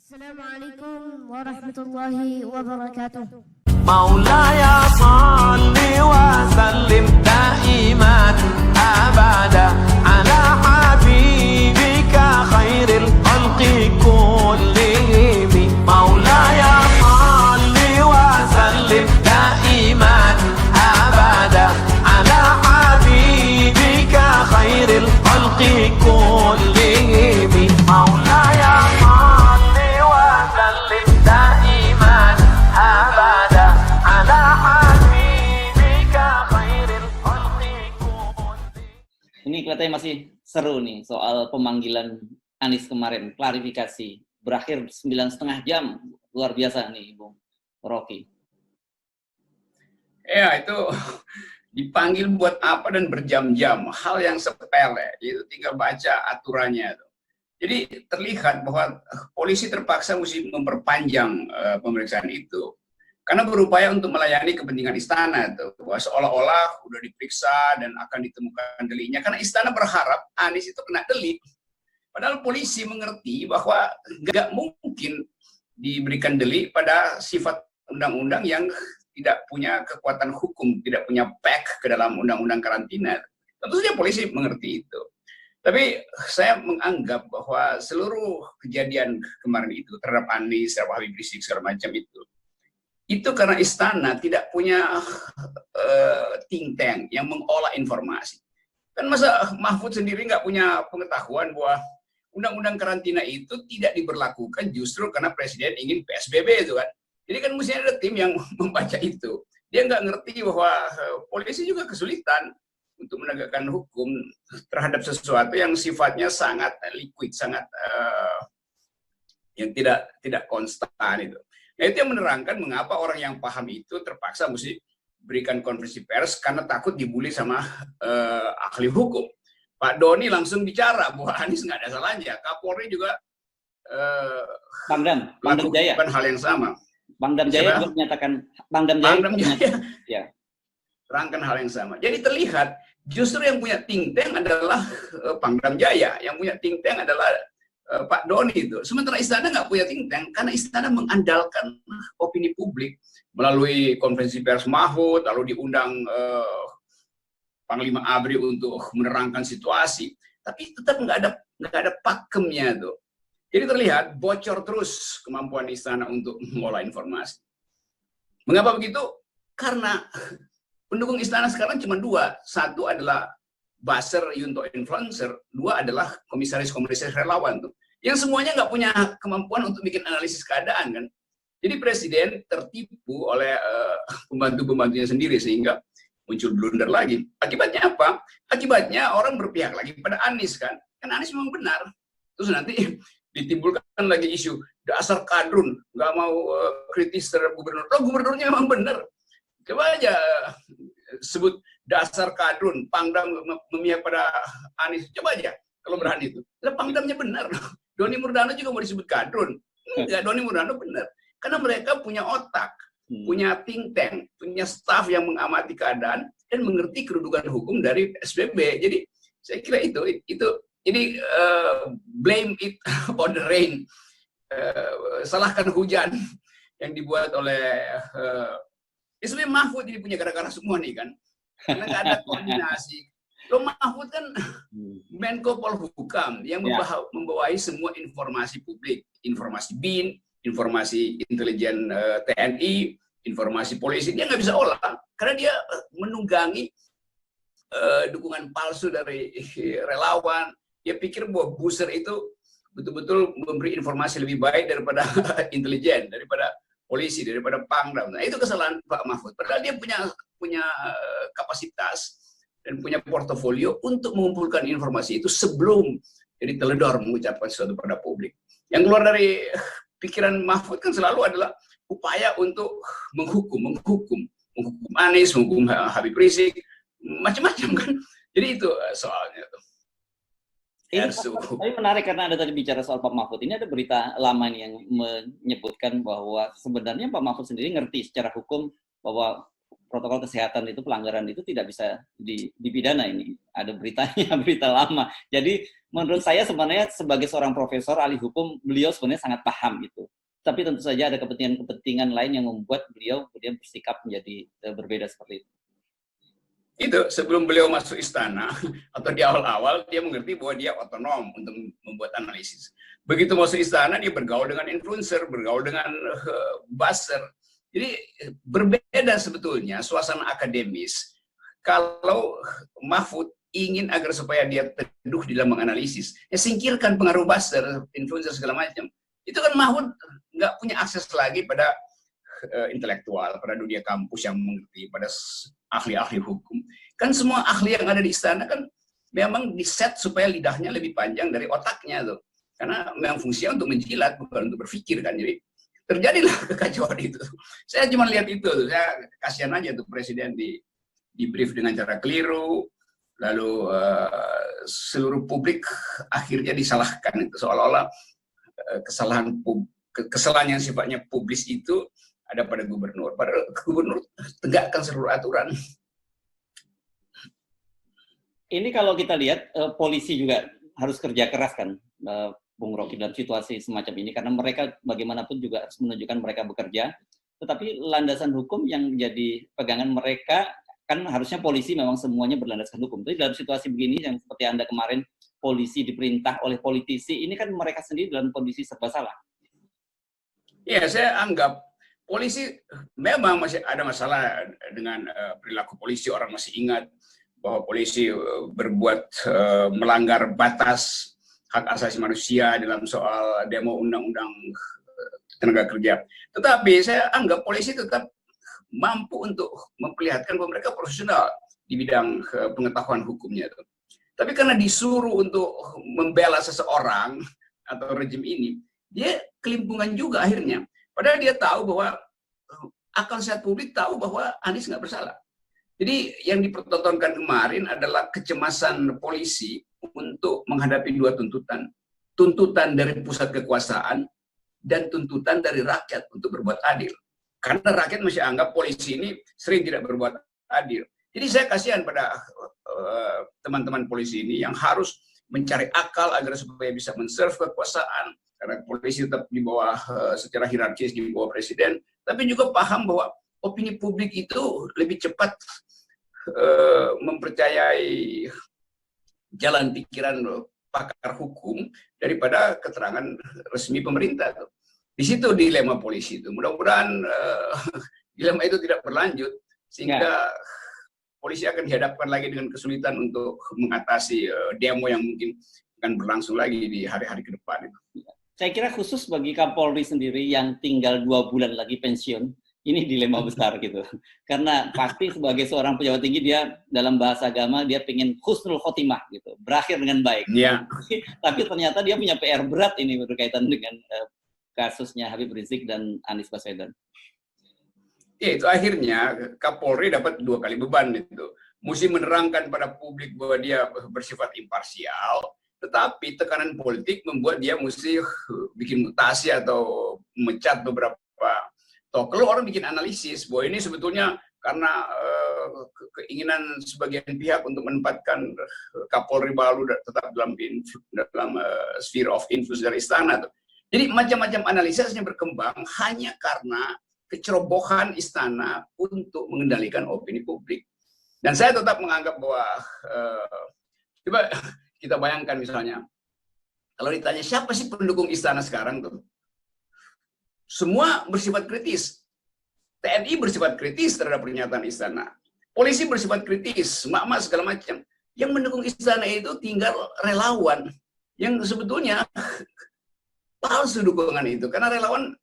Assalamualaikum warahmatullahi wabarakatuh. مولاي صل وسلم دائما أبدا على حبيبك خير الخلق كلهم مولاي صل وسلم دائما أبدا على حبيبك خير الخلق كلهم مولاي صل وسلم دائما أبدا على حبيبك خير الخلق كلهم. Ini kelihatannya masih seru nih soal pemanggilan Anies kemarin, klarifikasi. Berakhir 9,5 jam, luar biasa nih Bung Rocky. Ya, itu dipanggil buat apa dan berjam-jam, hal yang sepele, itu tinggal baca aturannya. Jadi terlihat bahwa polisi terpaksa mesti memperpanjang pemeriksaan itu. Karena berupaya untuk melayani kepentingan istana itu, bahwa seolah-olah udah diperiksa dan akan ditemukan deliknya. Karena istana berharap Anies itu kena delik. Padahal polisi mengerti bahwa nggak mungkin diberikan delik pada sifat undang-undang yang tidak punya kekuatan hukum, tidak punya back ke dalam undang-undang karantina. Tentu saja polisi mengerti itu. Tapi saya menganggap bahwa seluruh kejadian kemarin itu terhadap Anies, terhadap Habib Rizik, segala macam itu karena istana tidak punya think tank yang mengolah informasi. Kan masa Mahfud sendiri nggak punya pengetahuan bahwa undang-undang karantina itu tidak diberlakukan justru karena presiden ingin PSBB itu kan. Jadi kan mesti ada tim yang membaca itu. Dia nggak ngerti bahwa polisi juga kesulitan untuk menegakkan hukum terhadap sesuatu yang sifatnya sangat liquid, sangat yang tidak konstan itu. Nah, itu yang menerangkan mengapa orang yang paham itu terpaksa mesti berikan konferensi pers karena takut dibully sama ahli hukum. Pak Doni langsung bicara bahwa Anies nggak ada salahnya. Kapolri juga Pangdam Jaya. hal yang sama. Pangdam Jaya juga menyatakan Pangdam Jaya. Ya. Terangkan hal yang sama. Jadi terlihat justru yang punya think tank adalah Pangdam Jaya, yang punya think tank adalah Pak Doni itu. Sementara istana nggak punya think tank karena istana mengandalkan opini publik melalui konferensi pers Mahfud, lalu diundang Panglima ABRI untuk menerangkan situasi. Tapi tetap nggak ada pakemnya tuh. Jadi terlihat bocor terus kemampuan istana untuk mengolah informasi. Mengapa begitu? Karena pendukung istana sekarang cuma dua. Satu adalah buzzer, Yunto influencer. Dua adalah komisaris-komisaris relawan tuh. Yang semuanya nggak punya kemampuan untuk bikin analisis keadaan kan. Jadi presiden tertipu oleh pembantu-pembantunya sendiri sehingga muncul blunder lagi. Akibatnya apa? Akibatnya orang berpihak lagi pada Anies kan. Kan Anies memang benar. Terus nanti ditimbulkan lagi isu dasar kadrun, nggak mau kritis terhadap gubernur. Oh, gubernurnya memang benar. Coba aja sebut dasar kadrun, Pangdam memihak pada Anies. Coba aja kalau berani itu. Lah Pangdamnya benar. Doni Murdano juga mau disebut kadrun. Enggak, Doni Murdano benar. Karena mereka punya otak, punya think tank, punya staff yang mengamati keadaan dan mengerti kedudukan hukum dari PSBB. Jadi saya kira itu jadi blame it on the rain. Salahkan hujan yang dibuat oleh sebenarnya Mahfud ini punya gara-gara semua nih kan. Karena nggak ada koordinasi. Lo Mahfud kan Menko Polhukam yang membawahi semua informasi publik, informasi BIN, informasi intelijen TNI, informasi polisi. Dia nggak bisa olah karena dia menunggangi dukungan palsu dari relawan. Dia pikir bahwa buzzer itu betul-betul memberi informasi lebih baik daripada intelijen, daripada polisi, daripada Pangdam. Nah, itu kesalahan Pak Mahfud. Padahal dia punya kapasitas dan punya portofolio untuk mengumpulkan informasi itu sebelum jadi teledor mengucapkan sesuatu pada publik. Yang keluar dari pikiran Mahfud kan selalu adalah upaya untuk menghukum Anies, menghukum Habib Rizik, macam-macam kan. Jadi itu soalnya tuh. Tapi menarik karena Anda tadi bicara soal Pak Mahfud. Ini ada berita lama nih yang menyebutkan bahwa sebenarnya Pak Mahfud sendiri ngerti secara hukum bahwa protokol kesehatan itu, pelanggaran itu tidak bisa dipidana ini. ada beritanya, berita lama. Jadi menurut saya sebenarnya sebagai seorang profesor ahli hukum, beliau sebenarnya sangat paham itu. Tapi tentu saja ada kepentingan-kepentingan lain yang membuat beliau kemudian bersikap menjadi berbeda seperti itu. Itu sebelum beliau masuk istana atau di awal-awal dia mengerti bahwa dia otonom untuk membuat analisis. Begitu masuk istana dia bergaul dengan influencer, bergaul dengan buzzer. Jadi berbeda sebetulnya suasana akademis kalau Mahfud ingin agar supaya dia teduh di dalam menganalisis, ya singkirkan pengaruh buzzer, influencer segala macam. Itu kan Mahfud nggak punya akses lagi pada intelektual, pada dunia kampus yang mengerti, pada ahli-ahli hukum. Kan semua ahli yang ada di istana kan memang diset supaya lidahnya lebih panjang dari otaknya tuh. Karena memang fungsinya untuk menjilat, bukan untuk berpikir kan. Jadi terjadilah kekacauan itu. Saya cuma lihat itu, saya kasihan aja tuh presiden di brief dengan cara keliru, lalu seluruh publik akhirnya disalahkan itu seolah-olah kesalahan yang sifatnya publis itu ada pada gubernur. Padahal gubernur tegakkan seluruh aturan. Ini kalau kita lihat polisi juga harus kerja keras kan, Bung Rocky, dalam situasi semacam ini, karena mereka bagaimanapun juga harus menunjukkan mereka bekerja. Tetapi landasan hukum yang jadi pegangan mereka kan harusnya polisi memang semuanya berlandaskan hukum. Tapi dalam situasi begini yang seperti Anda kemarin polisi diperintah oleh politisi, ini kan mereka sendiri dalam kondisi serba salah. Ya, saya anggap polisi memang masih ada masalah dengan perilaku polisi. Orang masih ingat bahwa polisi berbuat melanggar batas hak asasi manusia dalam soal demo undang-undang tenaga kerja. Tetapi saya anggap polisi tetap mampu untuk memperlihatkan bahwa mereka profesional di bidang pengetahuan hukumnya. Tapi karena disuruh untuk membela seseorang atau rejim ini, dia kelimpungan juga akhirnya. Padahal dia tahu bahwa akal sehat publik tahu bahwa Anies nggak bersalah. Jadi yang dipertontonkan kemarin adalah kecemasan polisi untuk menghadapi dua tuntutan. Tuntutan dari pusat kekuasaan dan tuntutan dari rakyat untuk berbuat adil. Karena rakyat masih anggap polisi ini sering tidak berbuat adil. Jadi saya kasihan pada teman-teman polisi ini yang harus mencari akal agar supaya bisa men-serve kekuasaan. Karena polisi tetap di bawah secara hierarkis di bawah presiden, tapi juga paham bahwa opini publik itu lebih cepat mempercayai jalan pikiran pakar hukum daripada keterangan resmi pemerintah. Di situ dilema polisi itu. Mudah-mudahan dilema itu tidak berlanjut sehingga polisi akan dihadapkan lagi dengan kesulitan untuk mengatasi demo yang mungkin akan berlangsung lagi di hari-hari ke depan itu. Saya kira khusus bagi Kapolri sendiri yang tinggal 2 bulan lagi pensiun, ini dilema besar gitu. Karena pasti sebagai seorang pejabat tinggi dia dalam bahasa agama dia pengen husnul khotimah gitu, berakhir dengan baik. Yeah. Tapi ternyata dia punya PR berat ini berkaitan dengan kasusnya Habib Rizik dan Anies Baswedan. Ya, itu akhirnya Kapolri dapat 2 kali beban itu. Mesti menerangkan pada publik bahwa dia bersifat imparsial, tetapi tekanan politik membuat dia mesti bikin mutasi atau mecat beberapa tokoh. Orang bikin analisis bahwa ini sebetulnya karena keinginan sebagian pihak untuk menempatkan Kapolri baru tetap dalam sphere of influence dari istana. Jadi macam-macam analisisnya berkembang hanya karena kecerobohan istana untuk mengendalikan opini publik. Dan saya tetap menganggap bahwa coba kita bayangkan misalnya, kalau ditanya siapa sih pendukung istana sekarang tuh? Semua bersifat kritis. TNI bersifat kritis terhadap pernyataan istana. Polisi bersifat kritis, mak-mak segala macam. Yang mendukung istana itu tinggal relawan. Yang sebetulnya palsu dukungan itu. Karena relawan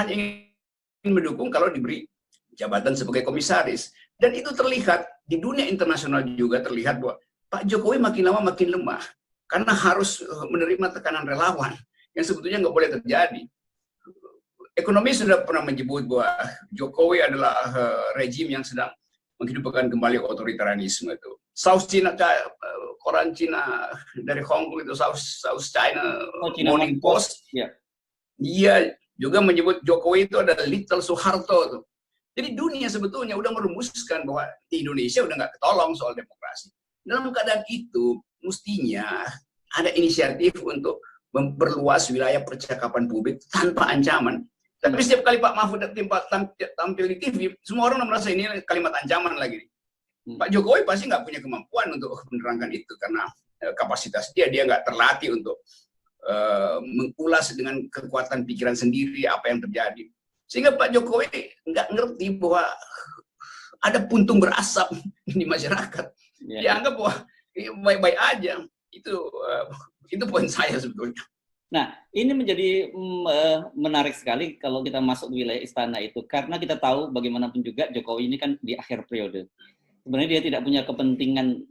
hanya ingin mendukung kalau diberi jabatan sebagai komisaris. Dan itu terlihat, di dunia internasional juga terlihat bahwa Pak Jokowi makin lama makin lemah. Karena harus menerima tekanan relawan. Yang sebetulnya nggak boleh terjadi. Ekonomi sudah pernah menyebut bahwa Jokowi adalah rejim yang sedang menghidupkan kembali otoritarianisme itu. South China, koran Cina dari Hong Kong itu South China Morning Post, dia juga menyebut Jokowi itu adalah Little Soeharto. Jadi dunia sebetulnya udah merumuskan bahwa di Indonesia udah nggak ketolong soal demokrasi. dalam keadaan itu mestinya ada inisiatif untuk memperluas wilayah percakapan publik tanpa ancaman. Tapi setiap kali Pak Mahfud tampil di TV, semua orang merasa ini kalimat ancaman lagi. Pak Jokowi pasti nggak punya kemampuan untuk menerangkan itu karena kapasitas dia nggak terlatih untuk mengulas dengan kekuatan pikiran sendiri apa yang terjadi. Sehingga Pak Jokowi nggak ngerti bahwa ada puntung berasap di masyarakat. Dianggap bahwa baik-baik aja. Itu poin saya sebetulnya. Nah, ini menjadi menarik sekali kalau kita masuk ke wilayah istana itu, karena kita tahu bagaimanapun juga Jokowi ini kan di akhir periode. Sebenarnya dia tidak punya kepentingan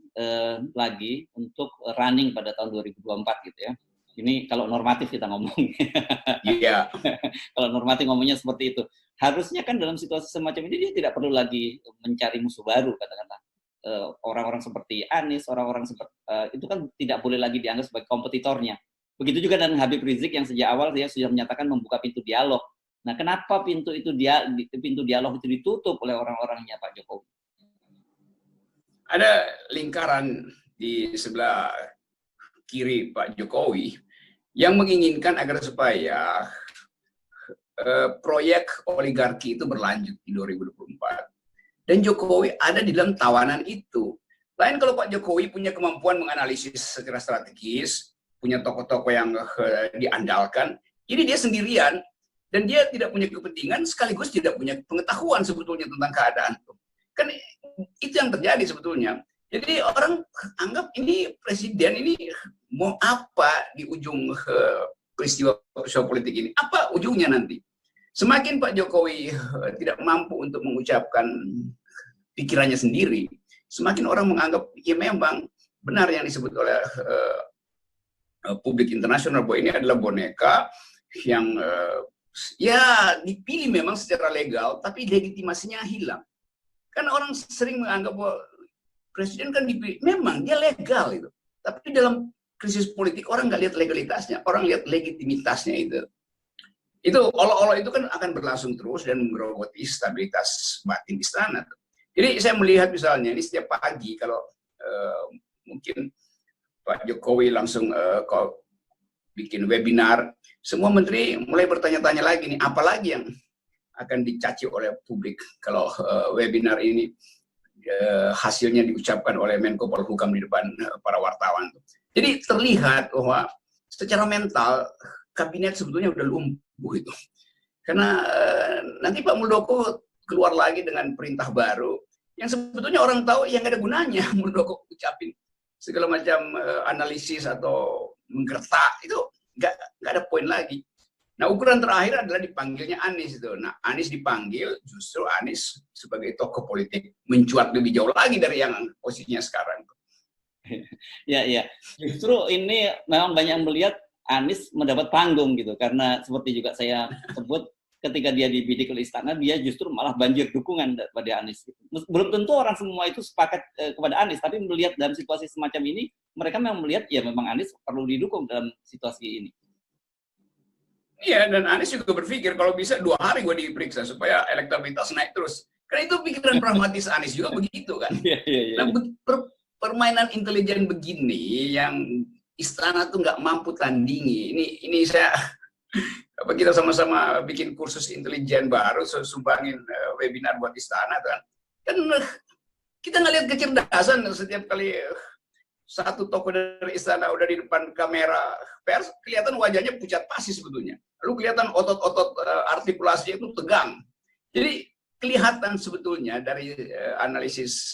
lagi untuk running pada tahun 2024 gitu ya. Ini kalau normatif kita ngomong. Iya. Kalau normatif ngomongnya seperti itu. Harusnya kan dalam situasi semacam ini dia tidak perlu lagi mencari musuh baru, katakanlah. Orang-orang seperti Anies, orang-orang seperti itu kan tidak boleh lagi dianggap sebagai kompetitornya. Begitu juga dengan Habib Rizik yang sejak awal dia sudah menyatakan membuka pintu dialog. Nah, kenapa pintu dialog itu ditutup oleh orang-orangnya Pak Jokowi? Ada lingkaran di sebelah kiri Pak Jokowi yang menginginkan agar supaya proyek oligarki itu berlanjut di 2024. Dan Jokowi ada di dalam tawanan itu. Lain kalau Pak Jokowi punya kemampuan menganalisis secara strategis, punya tokoh-tokoh yang diandalkan, jadi dia sendirian, dan dia tidak punya kepentingan, sekaligus tidak punya pengetahuan sebetulnya tentang keadaan. Kan itu yang terjadi sebetulnya. Jadi orang anggap ini presiden ini mau apa di ujung peristiwa politik ini? Apa ujungnya nanti? Semakin Pak Jokowi tidak mampu untuk mengucapkan pikirannya sendiri, semakin orang menganggap ya memang benar yang disebut oleh publik internasional bahwa ini adalah boneka yang ya dipilih memang secara legal, tapi legitimasinya hilang. Kan orang sering menganggap bahwa presiden kan dipilih, memang dia legal itu. Tapi dalam krisis politik orang nggak lihat legalitasnya, orang lihat legitimitasnya itu. Itu olo-olo itu kan akan berlangsung terus dan menggerogoti stabilitas batin istana. Jadi saya melihat misalnya ini setiap pagi kalau mungkin Pak Jokowi langsung bikin webinar, semua menteri mulai bertanya-tanya lagi nih, apa lagi yang akan dicaci oleh publik kalau webinar ini hasilnya diucapkan oleh Menko Polhukam di depan para wartawan. Jadi terlihat bahwa secara mental kabinet sebetulnya udah lumpuh itu. Karena nanti Pak Muldoko keluar lagi dengan perintah baru yang sebetulnya orang tahu yang nggak ada gunanya Muldoko ucapin segala macam analisis atau menggertak itu nggak ada poin lagi. Nah, ukuran terakhir adalah dipanggilnya Anies itu. Nah, Anies dipanggil, justru Anies sebagai tokoh politik mencuat lebih jauh lagi dari yang posisinya sekarang. Ya. Justru ini memang banyak yang melihat Anies mendapat panggung gitu, karena seperti juga saya sebut ketika dia dibidik oleh istana, dia justru malah banjir dukungan pada Anies. Belum tentu orang semua itu sepakat kepada Anies, tapi melihat dalam situasi semacam ini, mereka memang melihat ya memang Anies perlu didukung dalam situasi ini. Iya, dan Anies juga berpikir kalau bisa 2 hari gue diperiksa supaya elektabilitas naik terus. Karena itu pikiran pragmatis Anies juga begitu kan. Iya. Nah, permainan intelijen begini yang istana tuh nggak mampu tandingi. Ini saya kita sama-sama bikin kursus intelijen baru, sumbangin webinar buat istana kan. Kan kita ngelihat kecerdasan setiap kali satu tokoh dari istana udah di depan kamera pers, kelihatan wajahnya pucat pasi sebetulnya. Lalu kelihatan otot-otot artikulasinya itu tegang. Jadi kelihatan sebetulnya dari analisis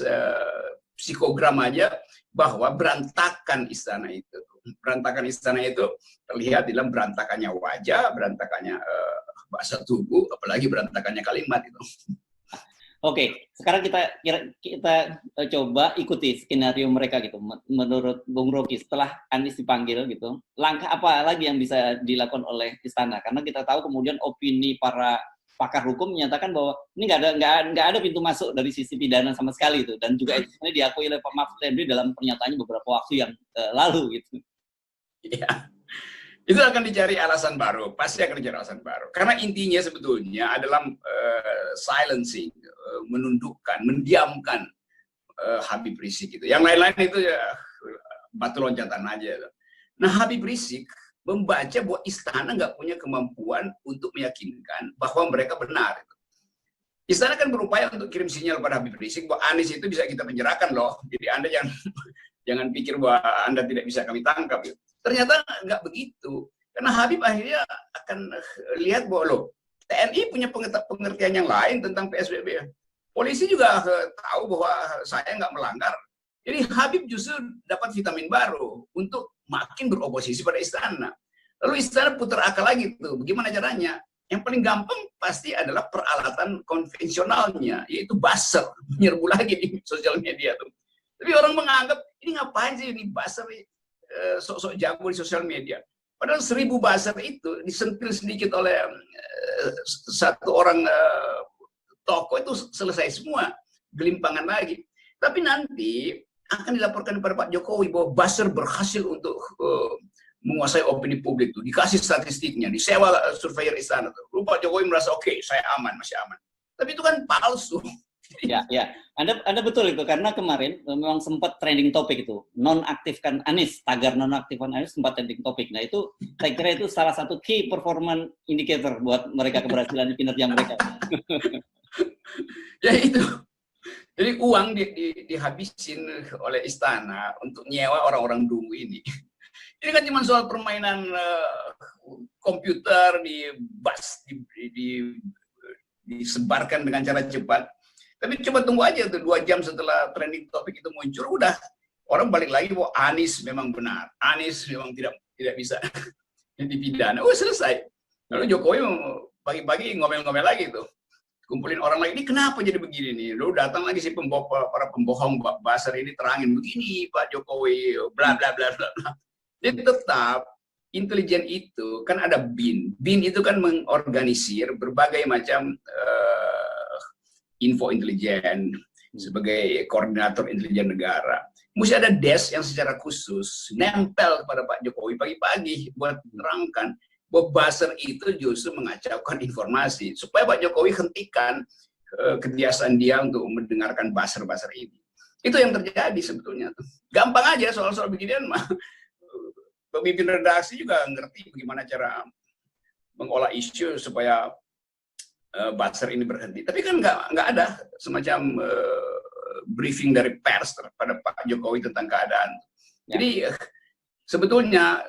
psikogram aja bahwa berantakan istana itu. Berantakan istana itu terlihat dalam berantakannya wajah, berantakannya bahasa tubuh, apalagi berantakannya kalimat itu. Oke, sekarang kita coba ikuti skenario mereka gitu. Menurut Bung Rocky, setelah Anies dipanggil gitu, langkah apa lagi yang bisa dilakukan oleh istana? Karena kita tahu kemudian opini para pakar hukum menyatakan bahwa ini nggak ada pintu masuk dari sisi pidana sama sekali itu, dan juga itu sebenarnya diakui oleh Pak Mahfud MD dalam pernyataannya beberapa waktu yang lalu gitu. Iya. Itu akan dicari alasan baru, pasti akan dicari alasan baru. Karena intinya sebetulnya adalah silencing, menundukkan, mendiamkan Habib Rizik itu. Yang lain-lain itu ya batu loncatan aja. Nah, Habib Rizik membaca bahwa istana nggak punya kemampuan untuk meyakinkan bahwa mereka benar. Istana kan berupaya untuk kirim sinyal pada Habib Rizik bahwa Anies itu bisa kita penjarakan loh. Jadi Anda jangan pikir bahwa Anda tidak bisa kami tangkap. Ternyata nggak begitu. Karena Habib akhirnya akan lihat bahwa loh, TNI punya pengertian yang lain tentang PSBB. Polisi juga tahu bahwa saya nggak melanggar. Jadi Habib justru dapat vitamin baru untuk makin beroposisi pada istana. Lalu istana putar akal lagi tuh, bagaimana caranya? Yang paling gampang pasti adalah peralatan konvensionalnya, yaitu buzzer, menyerbu lagi di sosial media tuh. Tapi orang menganggap ini ngapain sih ini buzzer, sok-sok jago di sosial media. Padahal 1000 buzzer itu disentil sedikit oleh satu orang tokoh itu selesai semua, gelimpangan lagi. Tapi nanti akan dilaporkan kepada Pak Jokowi bahwa buzzer berhasil untuk menguasai opini publik tuh, dikasih statistiknya, disewa surveyor istana tuh. Lalu Pak Jokowi merasa oke, saya aman, masih aman. Tapi itu kan palsu. Ya, ya. Anda betul itu, karena kemarin memang sempat trending topik itu, nonaktifkan Anies, tagar nonaktifkan Anies sempat trending topik. Nah itu, saya kira itu salah satu key performance indicator buat mereka keberhasilan kinerja mereka. Ya itu. Jadi uang dihabisin oleh istana untuk nyewa orang-orang dungu ini. Ini kan cuma soal permainan komputer disebarkan dengan cara cepat. Tapi coba tunggu aja tuh 2 jam setelah trending topik itu muncul, udah orang balik lagi bahwa Anies memang benar, Anies memang tidak bisa dipidana. Oh selesai. Lalu Jokowi pagi-pagi ngomel-ngomel lagi tuh, kumpulin orang lagi, ini kenapa jadi begini nih? Lalu datang lagi si para pembohong buzzer ini terangin begini Pak Jokowi, bla bla bla bla. Jadi tetap intelijen itu kan ada BIN. BIN itu kan mengorganisir berbagai macam info intelijen sebagai koordinator intelijen negara. Mesti ada desk yang secara khusus nempel kepada Pak Jokowi pagi-pagi buat menerangkan bahwa buzzer itu justru mengacaukan informasi supaya Pak Jokowi hentikan kebiasaan dia untuk mendengarkan buzzer-buzzer ini. Itu yang terjadi sebetulnya. Gampang aja soal-soal beginian mah. Pemimpin redaksi juga ngerti bagaimana cara mengolah isu supaya buzzer ini berhenti. Tapi kan nggak ada semacam briefing dari pers pada Pak Jokowi tentang keadaan. Ya. Jadi sebetulnya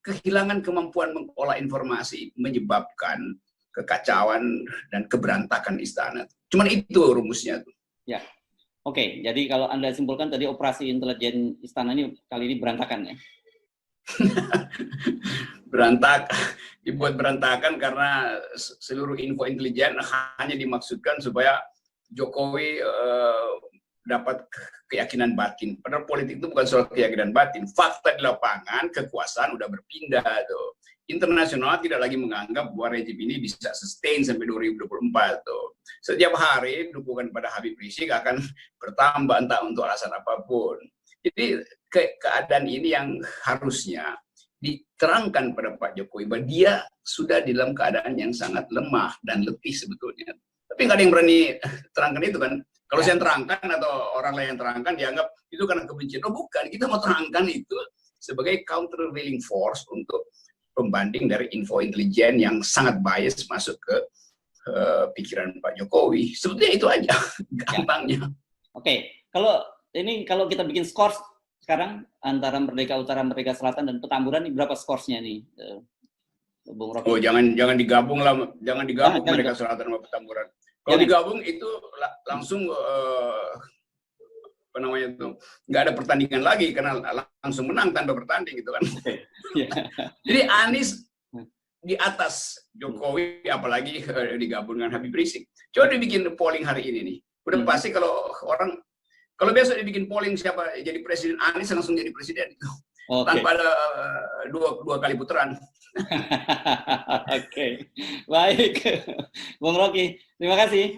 kehilangan kemampuan mengolah informasi menyebabkan kekacauan dan keberantakan istana. Cuman itu rumusnya tuh. Ya. Oke, jadi kalau Anda simpulkan tadi operasi intelijen istana ini kali ini berantakan ya? Dibuat berantakan karena seluruh info intelijen hanya dimaksudkan supaya Jokowi dapat keyakinan batin. Padahal politik itu bukan soal keyakinan batin. Fakta di lapangan, kekuasaan udah berpindah tuh. Internasional tidak lagi menganggap bahwa rejim ini bisa sustain sampai 2024 tuh. Setiap hari dukungan pada Habib Rizik akan bertambah entah untuk alasan apapun. Jadi keadaan ini yang harusnya diterangkan pada Pak Jokowi bahwa dia sudah di dalam keadaan yang sangat lemah dan letih sebetulnya. Tapi nggak ada yang berani terangkan itu kan. Kalau saya terangkan atau orang lain yang terangkan dianggap itu karena kebencian. Oh bukan, kita mau terangkan itu sebagai countervailing force untuk pembanding dari info intelijen yang sangat bias masuk ke pikiran Pak Jokowi. Sebetulnya itu aja gampangnya. Oke, kalau kita bikin skor sekarang antara Merdeka Utara, Merdeka Selatan dan Petamburan ini berapa skorsnya nih, Bung Rocky? Oh jangan digabung lah, jangan digabung Merdeka Selatan sama Petamburan. Kalau digabung itu langsung apa namanya itu nggak ada pertandingan lagi karena langsung menang tanpa bertanding gitu kan. Jadi Anies di atas Jokowi, apalagi digabung dengan Habib Rizik. Coba dibikin polling hari ini nih. Udah pasti kalau besok dibikin polling siapa jadi presiden, Anies langsung jadi presiden. Tanpa ada dua kali putaran. Oke, baik. Bung Rocky, terima kasih.